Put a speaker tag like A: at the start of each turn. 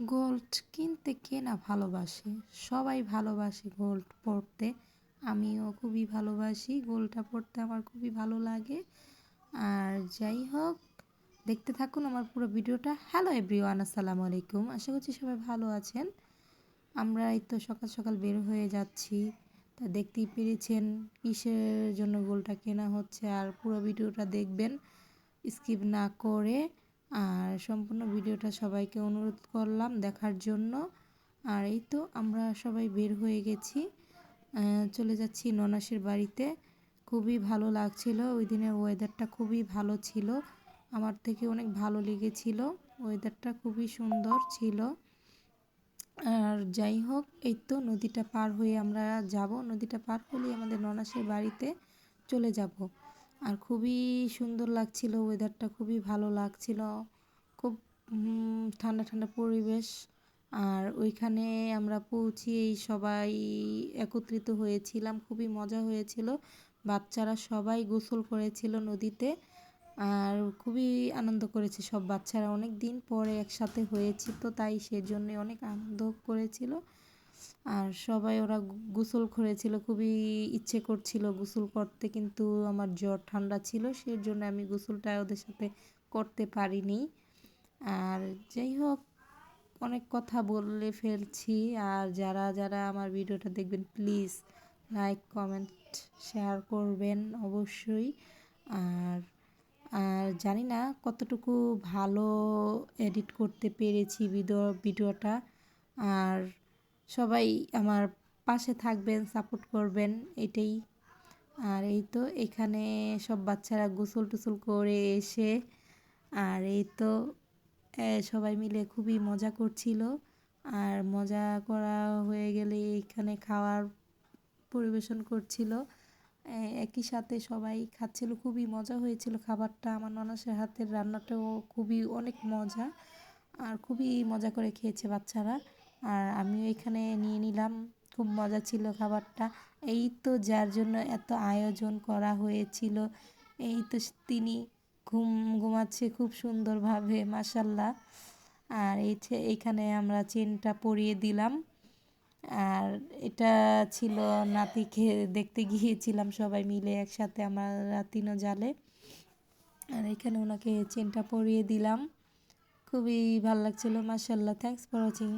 A: Gold কিনতে কে না ভালোবাসে, সবাই ভালোবাসে গোল্ড পরতে। আমিও খুবই ভালোবাসি, গোল্ডটা পরতে আমার খুবই ভালো লাগে। আর যাই হোক, দেখতে থাকুন আমার পুরো ভিডিওটা। হ্যালো এভরিওয়ান, আসসালামু আলাইকুম। আশা করছি সবাই ভালো আছেন। আমরা এই তো সকাল সকাল বের হয়ে যাচ্ছি, তা দেখতেই পেরেছেন কিসের জন্য গোল্ডটা কেনা হচ্ছে। আর পুরো ভিডিওটা দেখবেন স্কিপ না করে। আর সম্পূর্ণ ভিডিওটা সবাইকে অনুরোধ করলাম দেখার জন্য। আর এই তো আমরা সবাই বের হয়ে গেছি, চলে যাচ্ছি ননাসের বাড়িতে। খুবই ভালো লাগছিল, ওই দিনের ওয়েদারটা খুবই ভালো ছিল, আমার থেকে অনেক ভালো লেগেছিল, ওয়েদারটা খুবই সুন্দর ছিল। আর যাই হোক, এই তো নদীটা পার হয়ে আমরা যাব, নদীটা পার হলেই আমাদের ননাসের বাড়িতে চলে যাব। আর খুবই সুন্দর লাগছিল, ওয়েদারটা খুবই ভালো লাগছিল, খুব ঠান্ডা ঠান্ডা পরিবেশ। আর ওইখানে আমরা পৌঁছিয়েই সবাই একত্রিত হয়েছিলাম, খুবই মজা হয়েছিল। বাচ্চারা সবাই গোসল করেছিল নদীতে, আর খুবই আনন্দ করেছে সব বাচ্চারা। অনেক দিন পরে একসাথে হয়েছি তো, তাই সেজন্য অনেক আনন্দ করেছিল। আর সবাই ওরা গোসল করেছিল, খুবই ইচ্ছে করছিল গোসল করতে, কিন্তু আমার জ্বর ঠান্ডা ছিল, সেই জন্য আমি গোসলটা ওদের সাথে করতে পারিনি। আর যাই হোক, অনেক কথা বলে ফেলছি। আর যারা যারা আমার ভিডিওটা দেখবেন প্লিজ লাইক কমেন্ট শেয়ার করবেন অবশ্যই। আর আর জানি না কতটুকু ভালো এডিট করতে পেরেছি ভিডিওটা। আর সবাই আমার পাশে থাকবেন, সাপোর্ট করবেন, এটাই। আর এই তো এখানে সব বাচ্চারা গোসল টোসল করে এসে, আর এই তো সবাই মিলে খুবই মজা করছিল। আর মজা করা হয়ে গেলে এখানে খাওয়ার পরিবেশন করছিল, একই সাথে সবাই খাচ্ছিল, খুবই মজা হয়েছিল খাবারটা। আমার ননাসের হাতের রান্নাটাও খুবই অনেক মজা, আর খুবই মজা করে খেয়েছে বাচ্চারা। আর আমিও এখানে নিয়ে নিলাম, খুব মজা ছিল খাবারটা। এই তো যার জন্য এত আয়োজন করা হয়েছিল, এই তো তিনি ঘুমাচ্ছে খুব সুন্দরভাবে, মাশাল্লাহ। আর এইখানে আমরা চেনটা পরিয়ে দিলাম। আর এটা ছিল নাতিকে দেখতে গিয়েছিলাম সবাই মিলে একসাথে আমার তিনো জালে। আর এখানে ওনাকে চেনটা পরিয়ে দিলাম, খুবই ভালো লাগছিল, মাশাল্লাহ। Thanks for watching.